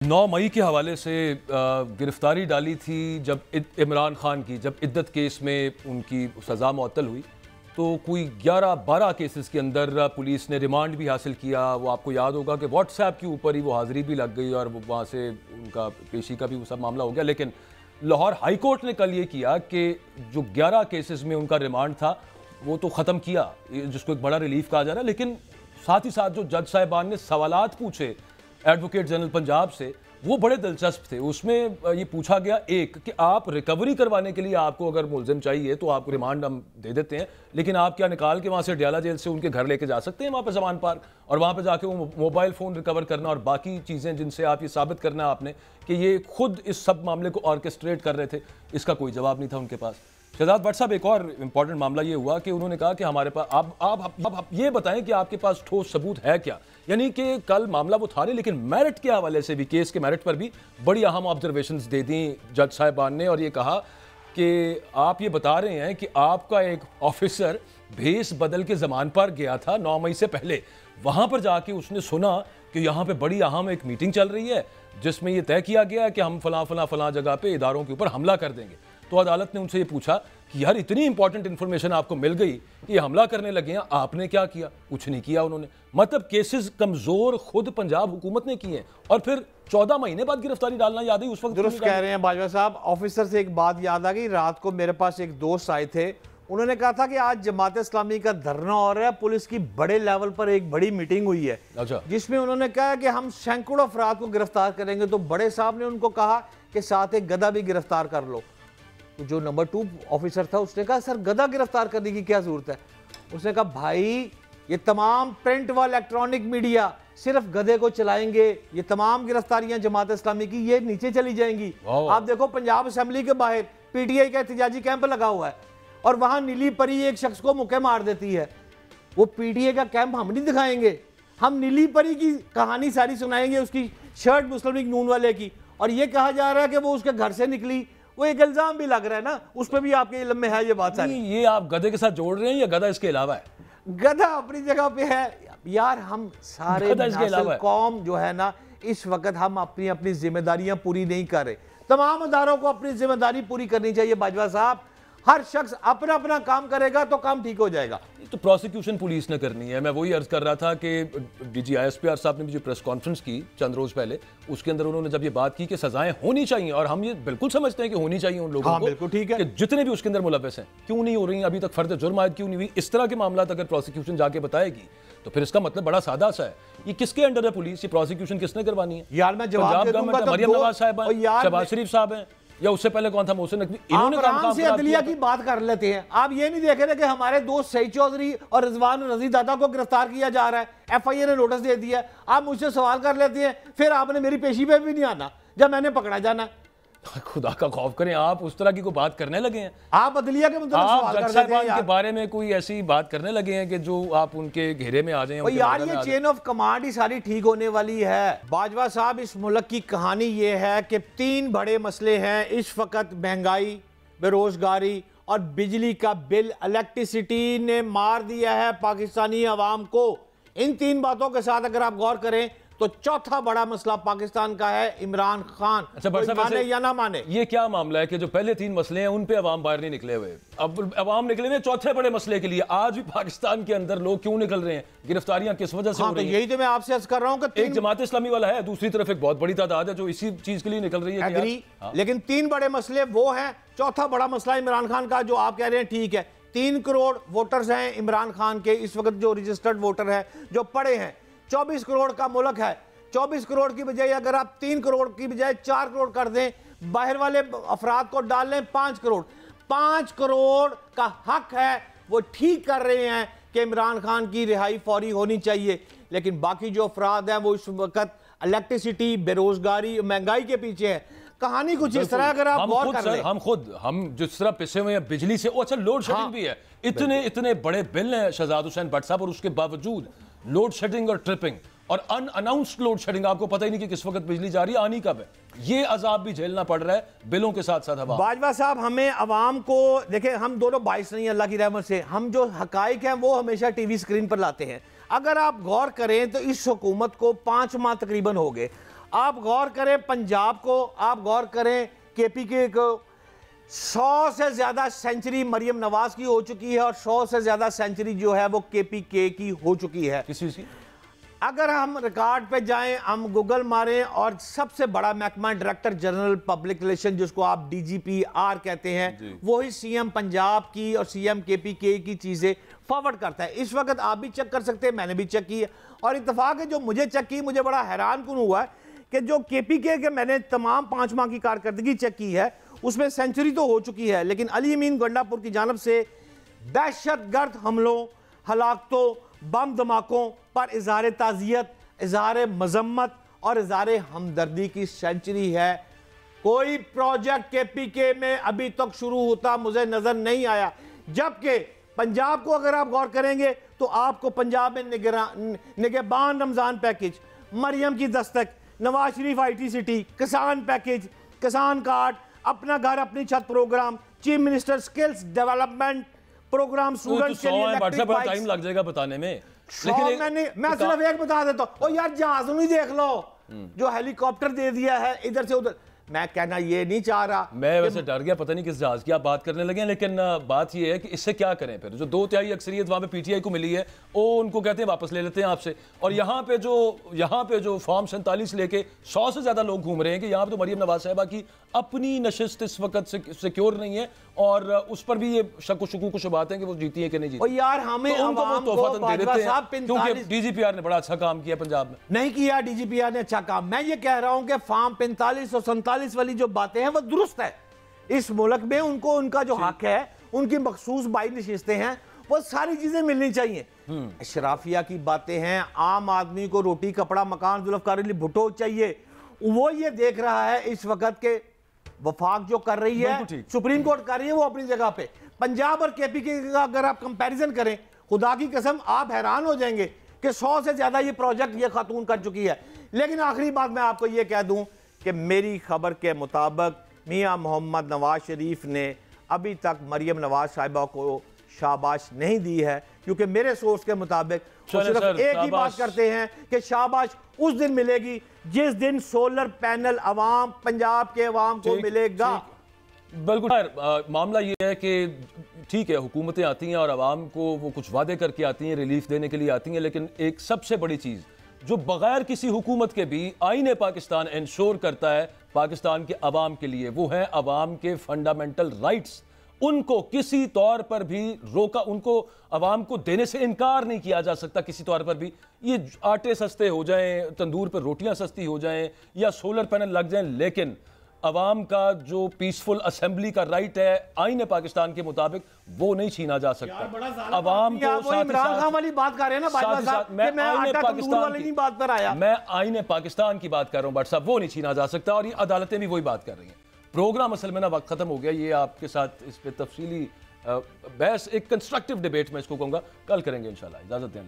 9 मई के हवाले से गिरफ्तारी डाली थी जब इमरान खान की, जब इद्दत केस में उनकी सज़ा मुअत्तल हुई तो कोई 11-12 केसेस के अंदर पुलिस ने रिमांड भी हासिल किया। वो आपको याद होगा कि व्हाट्सएप के ऊपर ही वो हाज़िरी भी लग गई और वहाँ से उनका पेशी का भी वो सब मामला हो गया। लेकिन लाहौर हाई कोर्ट ने कल ये किया कि जो 11 केसेस में उनका रिमांड था वो तो ख़त्म किया, जिसको एक बड़ा रिलीफ कहा जा रहा है। लेकिन साथ ही साथ जो जज साहिबान ने सवालात पूछे एडवोकेट जनरल पंजाब से, वो बड़े दिलचस्प थे। उसमें ये पूछा गया एक कि आप रिकवरी करवाने के लिए आपको अगर मुलजिम चाहिए तो आपको रिमांड हम दे देते हैं, लेकिन आप क्या निकाल के वहाँ से डयाला जेल से उनके घर लेके जा सकते हैं वहाँ पे ज़मान पार्क, और वहाँ पे जाके वो मोबाइल फ़ोन रिकवर करना और बाकी चीज़ें जिनसे आप ये साबित करना आपने कि ये खुद इस सब मामले को ऑर्केस्ट्रेट कर रहे थे, इसका कोई जवाब नहीं था उनके पास। शहजाद भट्ट साहब, एक और इम्पॉर्टेंट मामला ये हुआ कि उन्होंने कहा कि हमारे पास आप ये बताएं कि आपके पास ठोस सबूत है क्या। यानी कि कल मामला वो था नहीं, लेकिन मेरिट के हवाले से भी, केस के मेरिट पर भी बड़ी अहम ऑब्जर्वेशंस दे दी जज साहिबान ने, और ये कहा कि आप ये बता रहे हैं कि आपका एक ऑफिसर भेस बदल के ज़मान पर गया था 9 मई से पहले, वहाँ पर जाके उसने सुना कि यहाँ पे बड़ी अहम एक मीटिंग चल रही है जिसमें ये तय किया गया है कि हम फलां जगह पे इदारों के ऊपर हमला कर देंगे। तो अदालत ने उनसे ये पूछा कि यार इतनी इंपॉर्टेंट इंफॉर्मेशन आपको मिल गई कि हमला करने लगे हैं, आपने क्या किया? कुछ नहीं किया उन्होंने। मतलब केसेस कमजोर खुद पंजाब हुकूमत ने किए हैं, और फिर 14 महीने बाद गिरफ्तारी डालना याद है उस वक्त। दुरुस्त कह रहे हैं बाजवा साहब। ऑफिसर से एक बात याद आ गई, रात को मेरे पास एक दोस्त आए थे, उन्होंने कहा था कि आज जमात इस्लामी का धरना हो रहा है, पुलिस की बड़े लेवल पर एक बड़ी मीटिंग हुई है। अच्छा। जिसमें उन्होंने कहा कि हम सैकड़ों अफराद को गिरफ्तार करेंगे। तो बड़े साहब ने उनको कहा कि साथ एक गधा भी गिरफ्तार कर लो। तो जो नंबर 2 ऑफिसर था उसने कहा सर गधा गिरफ्तार करने की क्या जरूरत है? उसने कहा भाई ये तमाम प्रिंट व इलेक्ट्रॉनिक मीडिया सिर्फ गधे को चलाएंगे, ये तमाम गिरफ्तारियां जमात इस्लामी की ये नीचे चली जाएंगी। आप देखो पंजाब असेंबली के बाहर पीटीआई का एहतजाजी कैंप लगा हुआ है और वहां नीली परी एक शख्स को मुक्के मार देती है। वो पीटीआई का कैंप हम नहीं दिखाएंगे, हम नीली परी की कहानी सारी सुनाएंगे, उसकी शर्ट मुस्लिम लीग नून वाले की, और ये कहा जा रहा है कि वो उसके घर से निकली। वो एक इल्जाम भी लग रहा है ना, उस पर भी आपके इल्म में है ये बात सारी। ये आप गधे के साथ जोड़ रहे हैं या गधा इसके अलावा है? गधा अपनी जगह पे है यार। हम सारे कौम जो है ना, इस वक्त हम अपनी अपनी जिम्मेदारियां पूरी नहीं कर रहे। तमाम अदारों को अपनी जिम्मेदारी पूरी करनी चाहिए बाजवा साहब। हर शख्स अपना अपना काम करेगा तो काम ठीक हो जाएगा। तो प्रोसिक्यूशन पुलिस ने करनी है। मैं वही अर्ज कर रहा था कि डीजी ISPR साहब ने भी जो प्रेस कॉन्फ्रेंस की चंद रोज पहले, उसके अंदर उन्होंने जब ये बात की कि सजाएं होनी चाहिए, और हम ये बिल्कुल समझते हैं कि होनी चाहिए उन लोगों को, बिल्कुल ठीक है, कि जितने भी उसके अंदर मुलव्वस हैं, क्यों नहीं हो रही अभी तक फर्द जुर्म आयद क्यों नहीं हुई? इस तरह के मामला अगर प्रोसिक्यूशन जाके बताएगी तो फिर इसका मतलब बड़ा सादा सा है। ये किसके अंडर है पुलिस? ये प्रोसिक्यूशन किसने करवानी है? यार मैं जवाब दे दूंगा। मरियम नवाज साहब हैं, शहबाज शरीफ साहब हैं, या उससे पहले कौन था? मोहसिन नकवी। इन्होंने आराम से अदलिया की बात कर लेते हैं। आप ये नहीं देख रहे कि हमारे दोस्त सईद चौधरी और रिजवान रजी दादा को गिरफ्तार किया जा रहा है, FIA ने नोटिस दे दिया। आप मुझसे सवाल कर लेते हैं, फिर आपने मेरी पेशी पे भी नहीं आना जब मैंने पकड़ा जाना। खुदा का खौफ करें, आप उस तरह की कोई बात करने लगे हैं? आप अदलिया के मतलब सवाल कर लेते हैं के बारे में कोई ऐसी बात करने लगे हैं कि जो आप उनके घेरे में आ जाएं? यार ये चेन ऑफ कमांड ही सारी ठीक होने वाली है बाजवा साहब। इस मुल्क की कहानी ये है कि 3 बड़े मसले हैं इस वक्त, महंगाई, बेरोजगारी और बिजली का बिल। इलेक्ट्रिसिटी ने मार दिया है पाकिस्तानी अवाम को। इन 3 बातों के साथ अगर आप गौर करें तो चौथा बड़ा मसला पाकिस्तान का है इमरान खान। अच्छा, माने या ना माने, ये क्या मामला है कि जो पहले 3 मसले हैं उन पे अवाम बाहर नहीं निकले हुए, अब अवाम निकले हुए चौथे बड़े मसले के लिए? आज भी पाकिस्तान के अंदर लोग क्यों निकल रहे हैं? गिरफ्तारियां किस वजह से हो रही हैं? यही तो मैं आपसे अर्ज कर रहा हूं कि एक जमात इस्लामी वाला है, दूसरी तरफ एक बहुत बड़ी तादाद है जो इसी चीज के लिए निकल रही है। लेकिन 3 बड़े मसले वो हैं। चौथा बड़ा मसला इमरान खान का, जो आप कह रहे हैं ठीक है। 3 करोड़ वोटर्स हैं इमरान खान के इस वक्त, जो रजिस्टर्ड वोटर है, जो पड़े हैं। 24 करोड़ का मुल्क है। 24 करोड़ की बजाय अगर आप 3 करोड़ की बजाय 4 करोड़ कर दें, बाहर वाले अफराद को डाल लें 5 करोड़। 5 करोड़ का हक है, वो ठीक कर रहे हैं कि इमरान खान की रिहाई फौरी होनी चाहिए। लेकिन बाकी जो अफराद हैं वो इस वक्त इलेक्ट्रिसिटी, बेरोजगारी, महंगाई के पीछे है। कहानी कुछ इस तरह, अगर आप गौर कर लें। हम जिस तरह पिसे हुए हैं बिजली से, अच्छा लोड शेडिंग भी है। इतने बड़े बिल हैं शहजाद हुसैन भट्ट साहब, और उसके बावजूद लोड शेडिंग और ट्रिपिंग और अनअनाउंस्ड लोड शेडिंग, आपको पता ही नहीं कि किस वक्त बिजली जा रही है, आनी कब है। ये अजाब भी झेलना पड़ रहा है बिलों के साथ साथ। बाजवा साहब, हमें अवाम को देखें, हम दोनों बाइस नहीं, अल्लाह की रहमत से हम जो हकाइक हैं वो हमेशा टीवी स्क्रीन पर लाते हैं। अगर आप गौर करें तो इस हुकूमत को 5 माह तकरीबन हो गए। आप गौर करें पंजाब को, आप गौर करें केपीके को, 100 से ज्यादा सेंचुरी मरियम नवाज की हो चुकी है और 100 से ज्यादा सेंचुरी जो है वो केपीके की हो चुकी है। किसी की? अगर हम रिकॉर्ड पे जाएं, हम गूगल मारें और सबसे बड़ा महकमा डायरेक्टर जनरल पब्लिक रिलेशन जिसको आप DGPR कहते हैं, वही सीएम पंजाब की और सीएम केपीके की चीजें फॉरवर्ड करता है। इस वक्त आप भी चेक कर सकते हैं, मैंने भी चेक की है और इत्तेफाक है जो मुझे चेक की, मुझे बड़ा हैरान कुन हुआ है कि जो केपीके के मैंने तमाम 5 माह की कारकर्दगी चेक की है उसमें सेंचुरी तो हो चुकी है, लेकिन अली अमीन गंडापुर की जानब से दहशतगर्द हमलों, हलाकतों, बम धमाकों पर इज़हार ताज़ियत, इज़हार मजम्मत और इज़हार हमदर्दी की सेंचुरी है। कोई प्रोजेक्ट केपीके में अभी तक शुरू होता मुझे नजर नहीं आया, जबकि पंजाब को अगर आप गौर करेंगे तो आपको पंजाब में निगहबान रमजान पैकेज, मरियम की दस्तक, नवाज शरीफ IT सिटी, किसान पैकेज, किसान कार्ड, अपना घर अपनी छत programme, chief minister skills development programme, students के लिए इलेक्ट्रिक बाइक्स। टाइम लग जाएगा बताने में, लेकिन मैं सिर्फ एक बता देता हूं, यार जहाज नहीं देख लो जो हेलीकॉप्टर दे दिया है इधर से उधर। मैं कहना ये नहीं चाह रहा, मैं वैसे डर गया, पता नहीं किस जहाज की आप बात करने लगे हैं, लेकिन बात ये है कि इससे क्या करें फिर? जो 2/3 अक्सरियत वहां पे PTI को मिली है वो उनको कहते हैं वापस ले लेते हैं आपसे, और यहाँ पे जो फॉर्म 47 लेके 100 से ज्यादा लोग घूम रहे हैं कि यहाँ पे तो मरियम नवाज साहिबा की अपनी नशिस्त इस वक्त सिक्योर नहीं है और उस पर भी ये शक शुकूक शुबात है कि वो जीती है कि नहीं जीती। और यार हमें तो उनको वो तोहफा दे देते हैं क्योंकि DGPR ने बड़ा अच्छा काम किया पंजाब में। नहीं किया DGPR ने अच्छा काम, मैं ये कह रहा हूं कि फॉर्म 45 और 47 वाली जो बातें हैं वो दुरुस्त है। इस मुल्क में उनको उनका जो हक है, उनकी मखसूस बाई नशिस्तें हैं, वो सारी चीजें मिलनी चाहिए। शराफिया की बातें हैं, आम आदमी को रोटी कपड़ा मकान जुल्फ़िकार अली भुट्टो चाहिए, वो ये देख रहा है इस वक्त के वफाक जो कर रही है, सुप्रीम कोर्ट कर रही है, वो अपनी जगह पे। पंजाब और केपीके का अगर आप कंपैरिजन करें, खुदा की कसम आप हैरान हो जाएंगे कि 100 से ज्यादा ये प्रोजेक्ट ये खातून कर चुकी है। लेकिन आखिरी बात मैं आपको ये कह दूं कि मेरी खबर के मुताबिक मियां मोहम्मद नवाज शरीफ ने अभी तक मरियम नवाज साहिबा को शाबाश नहीं दी है, क्योंकि मेरे सोर्स के मुताबिक वो सिर्फ एक ही बात करते हैं कि शाबाश उस दिन मिलेगी जिस दिन सोलर पैनल अवाम, पंजाब के अवाम को मिलेगा। बिल्कुल मामला ये है कि ठीक है, हुकूमतें आती हैं और आवाम को वो कुछ वादे करके आती हैं, रिलीफ देने के लिए आती हैं, लेकिन एक सबसे बड़ी चीज़ जो बगैर किसी हुकूमत के भी आईने पाकिस्तान इंश्योर करता है पाकिस्तान के अवाम के लिए, वो है अवाम के फंडामेंटल राइट्स। उनको किसी तौर पर भी रोका, उनको अवाम को देने से इनकार नहीं किया जा सकता किसी तौर पर भी। ये आटे सस्ते हो जाएं, तंदूर पर रोटियां सस्ती हो जाएं या सोलर पैनल लग जाएं, लेकिन अवाम का जो पीसफुल असेंबली का राइट है आईने पाकिस्तान के मुताबिक वो नहीं छीना जा सकता। अवाम को इमरान खान वाली बात कर रहे हैं ना बात पर आया, मैं आईने पाकिस्तान की बात कर रहा हूं बट साहब, वो नहीं छीना जा सकता और ये अदालतें भी वही बात कर रही हैं। प्रोग्राम असल में ना वक्त खत्म हो गया, ये आपके साथ इस पे तफसीली बहस, एक कंस्ट्रक्टिव डिबेट में इसको कहूँगा, कल करेंगे इंशाल्लाह। इजाजत दें।